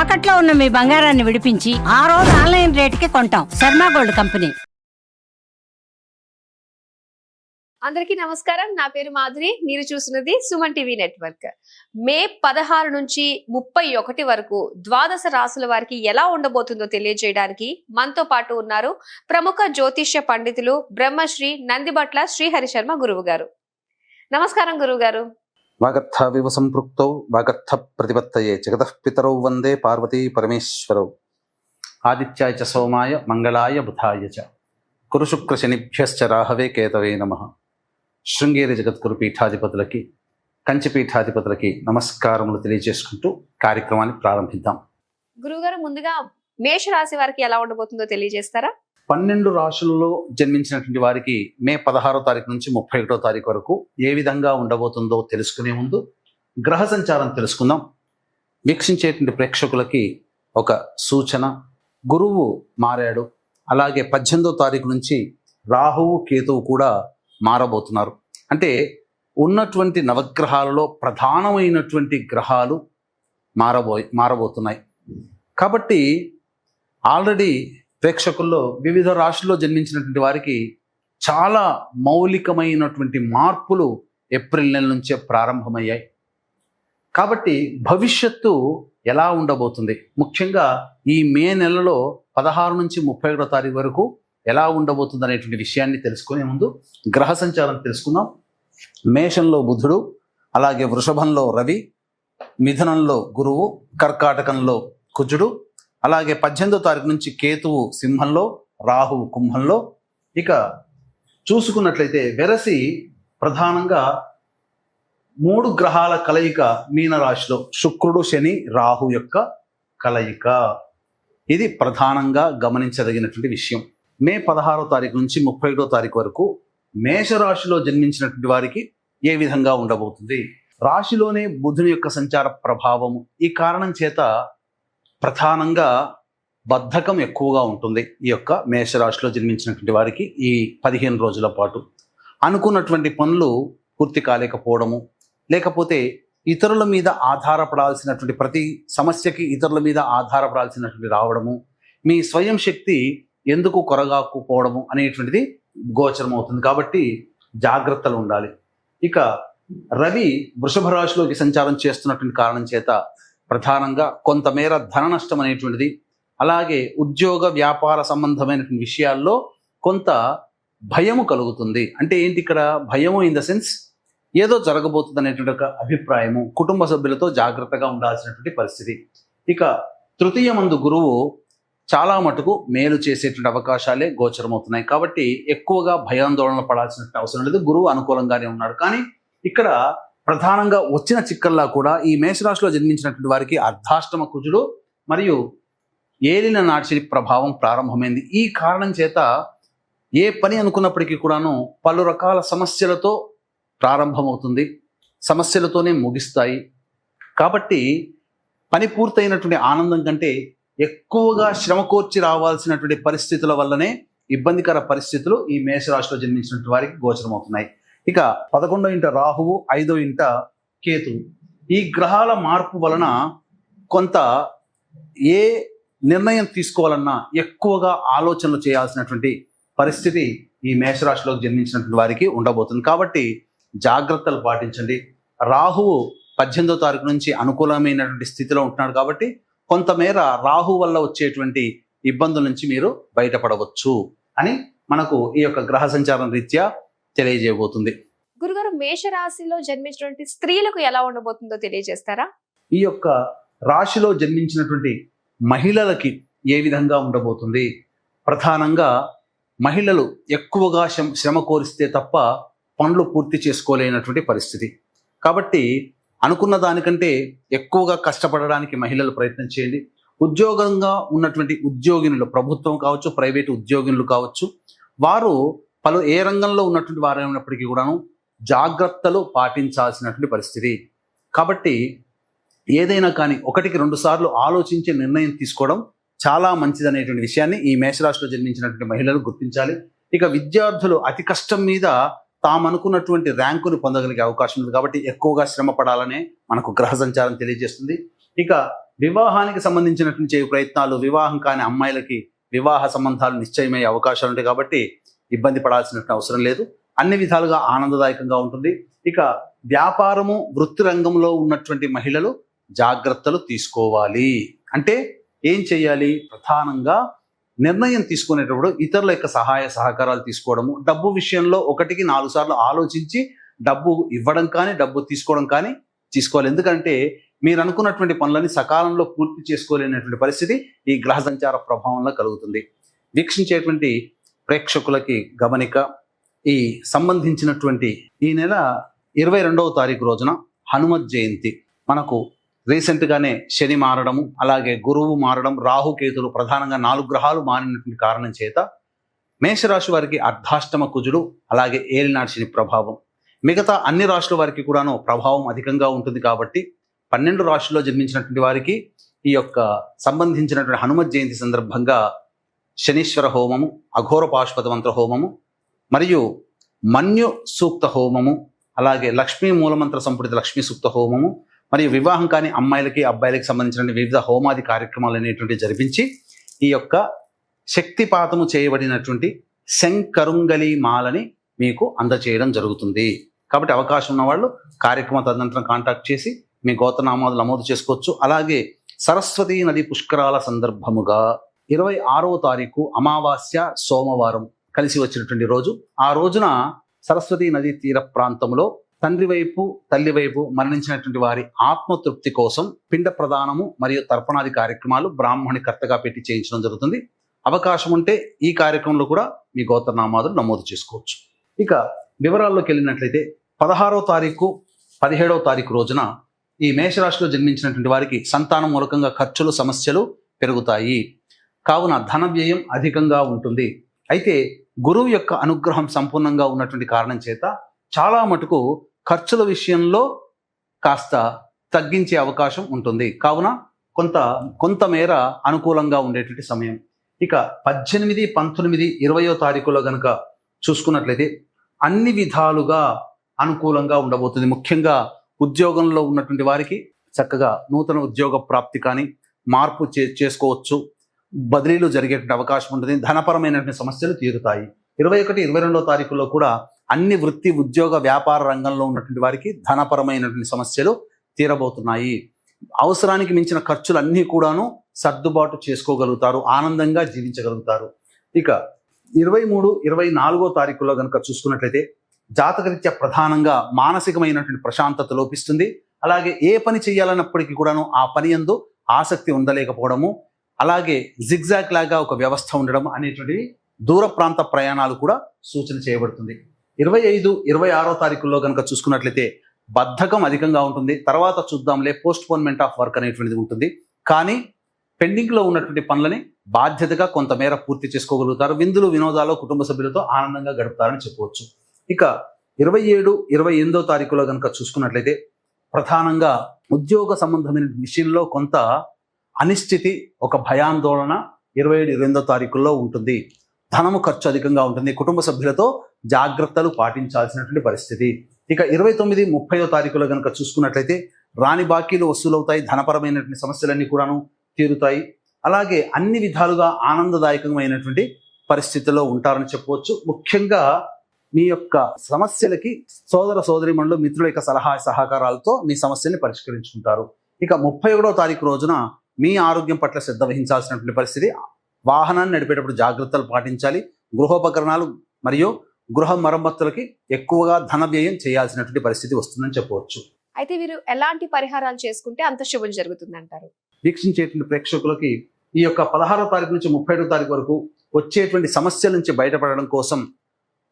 తాకట్లో ఉన్న మీ బంగారాన్ని విడిపించి ఆ రోజు ఆన్లైన్ రేటుకి కొంటాం. Sharma gold company. అందరికీ నమస్కారం. నా పేరు మాధురి. మీరు చూస్తున్నది సుమన్ టీవీ నెట్వర్క్. మే 16 నుంచి 31 వరకు ద్వాదశ రాసుల వారికి ఎలా ఉండబోతుందో తెలియజేయడానికి మనతో పాటు ఉన్నారు ప్రముఖ జ్యోతిష్య పండితులు బ్రహ్మశ్రీ నందిబట్ల శ్రీహరి శర్మ గురువు గారు. నమస్కారం గురువు గారు. వాగర్థ వివ సంపృక్తౌ వాగర్థ ప్రతిపత్తయే జగతః పితరౌ వందే పార్వతీ పరమేశ్వరౌ. ఆదిత్యాయ చ సోమాయ మంగళాయ బుధాయ చ కురు శుక్ర శనిభ్యశ్చ రాహవే కేతవే నమః. శృంగేరి జగద్గురు పీఠాధిపతులకి, కంచి పీఠాధిపతులకి నమస్కారములు తెలియజేసుకుంటూ కార్యక్రమాన్ని ప్రారంభిద్దాం. గురువుగారు, ముందుగా మేష రాశి వారికి ఎలా ఉండబోతుందో తెలియజేస్తారా? 12 రాశులలో జన్మించినటువంటి వారికి మే 16వ తారీఖు నుంచి 31వ తారీఖు వరకు ఏ విధంగా ఉండబోతుందో తెలుసుకునే ముందు గ్రహ సంచారం తెలుసుకుందాం. వీక్షించేటువంటి ప్రేక్షకులకి ఒక సూచన. గురువు మారాడు. అలాగే 18వ తారీఖు నుంచి రాహువు కేతువు కూడా మారబోతున్నారు. అంటే ఉన్నటువంటి నవగ్రహాలలో ప్రధానమైనటువంటి గ్రహాలు మారబోతున్నాయి. కాబట్టి ఆల్రెడీ ప్రేక్షకుల్లో వివిధ రాశుల్లో జన్మించినటువంటి వారికి చాలా మౌలికమైనటువంటి మార్పులు ఏప్రిల్ నెల నుంచే ప్రారంభమయ్యాయి. కాబట్టి భవిష్యత్తు ఎలా ఉండబోతుంది, ముఖ్యంగా ఈ మే నెలలో 16 నుంచి 31వ తారీఖు వరకు ఎలా ఉండబోతుంది అనేటువంటి విషయాన్ని తెలుసుకునే ముందు గ్రహ సంచారం తెలుసుకుందాం. మేషంలో బుధుడు, అలాగే వృషభంలో రవి, మిథునంలో గురువు, కర్కాటకంలో కుజుడు, అలాగే 18వ తారీఖు నుంచి కేతువు సింహంలో, రాహువు కుంభంలో. ఇక చూసుకున్నట్లయితే వెరసి ప్రధానంగా 3 గ్రహాల కలయిక మీనరాశిలో, శుక్రుడు శని రాహు యొక్క కలయిక. ఇది ప్రధానంగా గమనించదగినటువంటి విషయం. మే 16వ తారీఖు నుంచి 31వ తారీఖు వరకు మేషరాశిలో జన్మించినటువంటి వారికి ఏ విధంగా ఉండబోతుంది? రాశిలోనే బుధుని యొక్క సంచార ప్రభావము. ఈ కారణం చేత ప్రధానంగా బద్ధకం ఎక్కువగా ఉంటుంది ఈ యొక్క మేషరాశిలో జన్మించినటువంటి వారికి. ఈ 15 రోజుల పాటు అనుకున్నటువంటి పనులు పూర్తి కాలేకపోవడము, లేకపోతే ఇతరుల మీద ఆధారపడాల్సినటువంటి ప్రతి సమస్యకి ఇతరుల మీద ఆధారపడాల్సినటువంటి రావడము, మీ స్వయం శక్తి ఎందుకు కొరగాకపోవడము అనేటువంటిది గోచరం అవుతుంది. కాబట్టి జాగ్రత్తలు ఉండాలి. ఇక రవి వృషభ రాశిలోకి సంచారం చేస్తున్నటువంటి కారణం చేత ప్రధానంగా కొంతమేర ధన నష్టం అనేటువంటిది, అలాగే ఉద్యోగ వ్యాపార సంబంధమైనటువంటి విషయాల్లో కొంత భయము కలుగుతుంది. అంటే ఏంటి ఇక్కడ భయము? ఇన్ ద సెన్స్ ఏదో జరగబోతుంది అనేటువంటి ఒక అభిప్రాయము. కుటుంబ సభ్యులతో జాగ్రత్తగా ఉండాల్సినటువంటి పరిస్థితి. ఇక తృతీయ మందు గురువు చాలా మటుకు మేలు చేసేటువంటి అవకాశాలే గోచరమవుతున్నాయి. కాబట్టి ఎక్కువగా భయాందోళన పడాల్సినటువంటి అవసరం లేదు. గురువు అనుకూలంగానే ఉన్నాడు. కానీ ఇక్కడ ప్రధానంగా వచ్చిన చిక్కల్లా కూడా ఈ మేషరాశిలో జన్మించినటువంటి వారికి అర్ధాష్టమ కుజుడు మరియు ఏలిన నాటి ప్రభావం ప్రారంభమైంది. ఈ కారణం చేత ఏ పని అనుకున్నప్పటికీ కూడాను పలు రకాల సమస్యలతో ప్రారంభమవుతుంది, సమస్యలతోనే ముగిస్తాయి. కాబట్టి పని పూర్తయినటువంటి ఆనందం కంటే ఎక్కువగా శ్రమ కోర్చి రావాల్సినటువంటి పరిస్థితుల వల్లనే ఇబ్బందికర పరిస్థితులు ఈ మేషరాశిలో జన్మించినటువంటి వారికి గోచరమవుతున్నాయి. ఇక 11వ ఇంట రాహువు, 5వ ఇంట కేతువు. ఈ గ్రహాల మార్పు వలన కొంత ఏ నిర్ణయం తీసుకోవాలన్నా ఎక్కువగా ఆలోచనలు చేయాల్సినటువంటి పరిస్థితి ఈ మేషరాశిలోకి జన్మించినటువంటి వారికి ఉండబోతుంది. కాబట్టి జాగ్రత్తలు పాటించండి. రాహువు 18వ తారీఖు నుంచి అనుకూలమైనటువంటి స్థితిలో ఉంటున్నాడు. కాబట్టి కొంతమేర రాహు వల్ల వచ్చేటువంటి ఇబ్బందుల నుంచి మీరు బయటపడవచ్చు అని మనకు ఈ యొక్క గ్రహ సంచారం రీత్యా తెలియజేయబోతుంది. గురుగారు, మేషరాశిలో జన్మించినటువంటి స్త్రీలకు ఎలా ఉండబోతుందో తెలియజేస్తారా? ఈ యొక్క రాశిలో జన్మించినటువంటి మహిళలకి ఏ విధంగా ఉండబోతుంది? ప్రధానంగా మహిళలు ఎక్కువగా శ్రమ కోరిస్తే తప్ప పనులు పూర్తి చేసుకోలేనటువంటి పరిస్థితి. కాబట్టి అనుకున్న దానికంటే ఎక్కువగా కష్టపడడానికి మహిళలు ప్రయత్నం చేయండి. ఉద్యోగంగా ఉన్నటువంటి ఉద్యోగినులు, ప్రభుత్వం కావచ్చు, ప్రైవేటు ఉద్యోగినులు కావచ్చు, వారు ఏ రంగంలో ఉన్నటువంటి వారు అయినప్పటికీ కూడాను జాగ్రత్తలు పాటించాల్సినటువంటి పరిస్థితి. కాబట్టి ఏదైనా కానీ 1కి 2 సార్లు ఆలోచించి నిర్ణయం తీసుకోవడం చాలా మంచిదనేటువంటి విషయాన్ని ఈ మేషరాశిలో జన్మించినటువంటి మహిళలు గుర్తించాలి. ఇక విద్యార్థులు అతి కష్టం మీద తాము అనుకున్నటువంటి ర్యాంకుని పొందగలిగే అవకాశం ఉంది. కాబట్టి ఎక్కువగా శ్రమ పడాలనే మనకు గ్రహ సంచారం తెలియజేస్తుంది. ఇక వివాహానికి సంబంధించినటువంటి చేయు ప్రయత్నాలు, వివాహం కాని అమ్మాయిలకి వివాహ సంబంధాలు నిశ్చయమయ్యే అవకాశాలు ఉంటాయి కాబట్టి ఇబ్బంది పడాల్సినటువంటి అవసరం లేదు. అన్ని విధాలుగా ఆనందదాయకంగా ఉంటుంది. ఇక వ్యాపారము, వృత్తి రంగంలో ఉన్నటువంటి మహిళలు జాగ్రత్తలు తీసుకోవాలి. అంటే ఏం చేయాలి? ప్రధానంగా నిర్ణయం తీసుకునేటప్పుడు ఇతరుల యొక్క సహాయ సహకారాలు తీసుకోవడము, డబ్బు విషయంలో 1కి 4 సార్లు ఆలోచించి డబ్బు ఇవ్వడం కానీ డబ్బు తీసుకోవడం కానీ తీసుకోవాలి. ఎందుకంటే మీరు అనుకున్నటువంటి పనులని సకాలంలో పూర్తి చేసుకోలేనటువంటి పరిస్థితి ఈ గ్రహ సంచార ప్రభావంలో కలుగుతుంది. వీక్షించేటువంటి ప్రేక్షకులకి గమనిక, ఈ సంబంధించినటువంటి ఈ నెల 22వ తారీఖు రోజున హనుమత్ జయంతి. మనకు రీసెంట్గానే శని మారడము, అలాగే గురువు మారడం, రాహుకేతులు ప్రధానంగా 4 గ్రహాలు మారినటువంటి కారణం చేత మేషరాశి వారికి అర్ధాష్టమ కుజుడు, అలాగే ఏలినాటి శని ప్రభావం. మిగతా అన్ని రాశుల వారికి కూడాను ప్రభావం అధికంగా ఉంటుంది కాబట్టి 12 రాశుల్లో జన్మించినటువంటి వారికి ఈ యొక్క సంబంధించినటువంటి హనుమత్ జయంతి సందర్భంగా శనీశ్వర హోమము, అఘోర పాశుపత మంత్ర హోమము మరియు మన్యు సూక్త హోమము, అలాగే లక్ష్మీ మూలమంత్ర సంపుటిత లక్ష్మీ సూక్త హోమము మరియు వివాహం కాని అమ్మాయిలకి అబ్బాయిలకి సంబంధించిన వివిధ హోమాది కార్యక్రమాలు అనేటువంటి జరిపించి ఈ యొక్క శక్తిపాతము చేయబడినటువంటి శంకరుంగలి మాలని మీకు అందచేయడం జరుగుతుంది. కాబట్టి అవకాశం ఉన్న వాళ్ళు కార్యక్రమ తదనంతరం కాంటాక్ట్ చేసి మీ గోత్రనామాలు నమోదు చేసుకోవచ్చు. అలాగే సరస్వతీ నది పుష్కరాల సందర్భముగా 26వ తారీఖు అమావాస్య సోమవారం కలిసి వచ్చినటువంటి రోజు. ఆ రోజున సరస్వతీ నది తీర ప్రాంతంలో తండ్రి వైపు తల్లి వైపు మరణించినటువంటి వారి ఆత్మతృప్తి కోసం పిండ ప్రదానము మరియు తర్పణాది కార్యక్రమాలు బ్రాహ్మణి కర్తగా పెట్టి చేయించడం జరుగుతుంది. అవకాశం ఉంటే ఈ కార్యక్రమంలో కూడా మీ గోత్రనామాదులు నమోదు చేసుకోవచ్చు. ఇక వివరాల్లోకి వెళ్ళినట్లయితే 16వ తారీఖు 17వ తారీఖు రోజున ఈ మేషరాశిలో జన్మించినటువంటి వారికి సంతానం మూలకంగా ఖర్చులు సమస్యలు పెరుగుతాయి. కావున ధన వ్యయం అధికంగా ఉంటుంది. అయితే గురువు యొక్క అనుగ్రహం సంపూర్ణంగా ఉన్నటువంటి కారణం చేత చాలా మటుకు ఖర్చుల విషయంలో కాస్త తగ్గించే అవకాశం ఉంటుంది. కావున కొంతమేర అనుకూలంగా ఉండేటువంటి సమయం. ఇక 18, 19, 20వ తారీఖులో గనక చూసుకున్నట్లయితే అన్ని విధాలుగా అనుకూలంగా ఉండబోతుంది. ముఖ్యంగా ఉద్యోగంలో ఉన్నటువంటి వారికి చక్కగా నూతన ఉద్యోగ ప్రాప్తి కానీ మార్పు చేసుకోవచ్చు. బదిలీలు జరిగేటువంటి అవకాశం ఉంటుంది. ధనపరమైనటువంటి సమస్యలు తీరుతాయి. 21, 22వ తారీఖులో కూడా అన్ని వృత్తి ఉద్యోగ వ్యాపార రంగంలో ఉన్నటువంటి వారికి ధనపరమైనటువంటి సమస్యలు తీరబోతున్నాయి. అవసరానికి మించిన ఖర్చులన్నీ కూడాను సర్దుబాటు చేసుకోగలుగుతారు, ఆనందంగా జీవించగలుగుతారు. ఇక 23, 24వ తారీఖులో కనుక చూసుకున్నట్లయితే జాతకరీత్యా ప్రధానంగా మానసికమైనటువంటి ప్రశాంతత లోపిస్తుంది. అలాగే ఏ పని చేయాలన్నప్పటికీ కూడాను ఆ పని యందు ఆసక్తి ఉండలేకపోవడము, అలాగే జిగ్జాగ్ లాగా ఒక వ్యవస్థ ఉండడం అనేటువంటివి దూర ప్రాంత ప్రయాణాలు కూడా సూచన చేయబడుతుంది. 25, 26వ తారీఖుల్లో కనుక చూసుకున్నట్లయితే బద్ధకం అధికంగా ఉంటుంది. తర్వాత చూద్దాంలే, పోస్ట్పోన్మెంట్ ఆఫ్ వర్క్ అనేటువంటిది ఉంటుంది. కానీ పెండింగ్లో ఉన్నటువంటి పనులని బాధ్యతగా కొంతమేర పూర్తి చేసుకోగలుగుతారు. విందులు వినోదాలు కుటుంబ సభ్యులతో ఆనందంగా గడుపుతారని చెప్పవచ్చు. ఇక 27, 28వ తారీఖులో కనుక చూసుకున్నట్లయితే ప్రధానంగా ఉద్యోగ సంబంధమైన విషయంలో కొంత అనిశ్చితి, ఒక భయాందోళన 27, 28వ తారీఖుల్లో ఉంటుంది. ధనము ఖర్చు అధికంగా ఉంటుంది. కుటుంబ సభ్యులతో జాగ్రత్తలు పాటించాల్సినటువంటి పరిస్థితి. ఇక 29, 30వ తారీఖులో కనుక చూసుకున్నట్లయితే రాని బాకీలు వసూలవుతాయి. ధనపరమైనటువంటి సమస్యలన్నీ కూడాను తీరుతాయి. అలాగే అన్ని విధాలుగా ఆనందదాయకమైనటువంటి పరిస్థితిలో ఉంటారని చెప్పవచ్చు. ముఖ్యంగా మీ యొక్క సమస్యలకి సోదర సోదరీమణులు, మిత్రుల యొక్క సలహా సహకారాలతో మీ సమస్యల్ని పరిష్కరించుకుంటారు. ఇక 31వ తారీఖు రోజున మీ ఆరోగ్యం పట్ల శ్రద్ధ వహించాల్సినటువంటి పరిస్థితి. వాహనాన్ని నడిపేటప్పుడు జాగ్రత్తలు పాటించాలి. గృహోపకరణాలు మరియు గృహ మరమ్మతులకి ఎక్కువగా ధన వ్యయం చేయాల్సినటువంటి పరిస్థితి వస్తుందని చెప్పవచ్చు. అయితే వీరు ఎలాంటి పరిహారాలు చేసుకుంటే అంత శుభం జరుగుతుంది అంటారు? వీక్షించేటువంటి ప్రేక్షకులకి ఈ యొక్క 16వ తారీఖు నుంచి 31వ తారీఖు వరకు వచ్చేటువంటి సమస్యల నుంచి బయటపడడం కోసం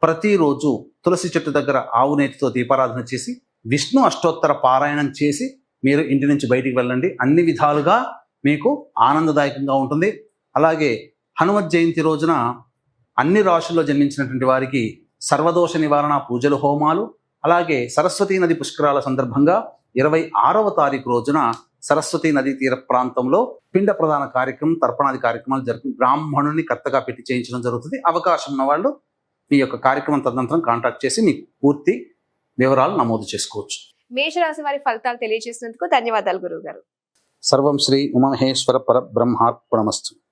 ప్రతిరోజు తులసి చెట్టు దగ్గర ఆవు నేతితో దీపారాధన చేసి విష్ణు అష్టోత్తర పారాయణం చేసి మీరు ఇంటి నుంచి బయటికి వెళ్ళండి. అన్ని విధాలుగా మీకు ఆనందదాయకంగా ఉంటుంది. అలాగే హనుమత్ జయంతి రోజున అన్ని రాశుల్లో జన్మించినటువంటి వారికి సర్వదోష నివారణ పూజలు, హోమాలు, అలాగే సరస్వతీ నది పుష్కరాల సందర్భంగా 26వ తారీఖు రోజున సరస్వతీ నదీ తీర ప్రాంతంలో పిండ ప్రదాన కార్యక్రమం, తర్పణాది కార్యక్రమాలు జరిపి బ్రాహ్మణుని కర్తగా పెట్టి చేయించడం జరుగుతుంది. అవకాశం ఉన్న వాళ్ళు ఈ యొక్క కార్యక్రమం తదనంతరం కాంటాక్ట్ చేసి మీకు పూర్తి వివరాలు నమోదు చేసుకోవచ్చు. మేషరాశి వారి ఫలితాలు తెలియజేసినందుకు ధన్యవాదాలు గురువు గారు. సర్వం శ్రీ ఉమామహేశ్వర పరబ్రహ్మార్పణమస్తు.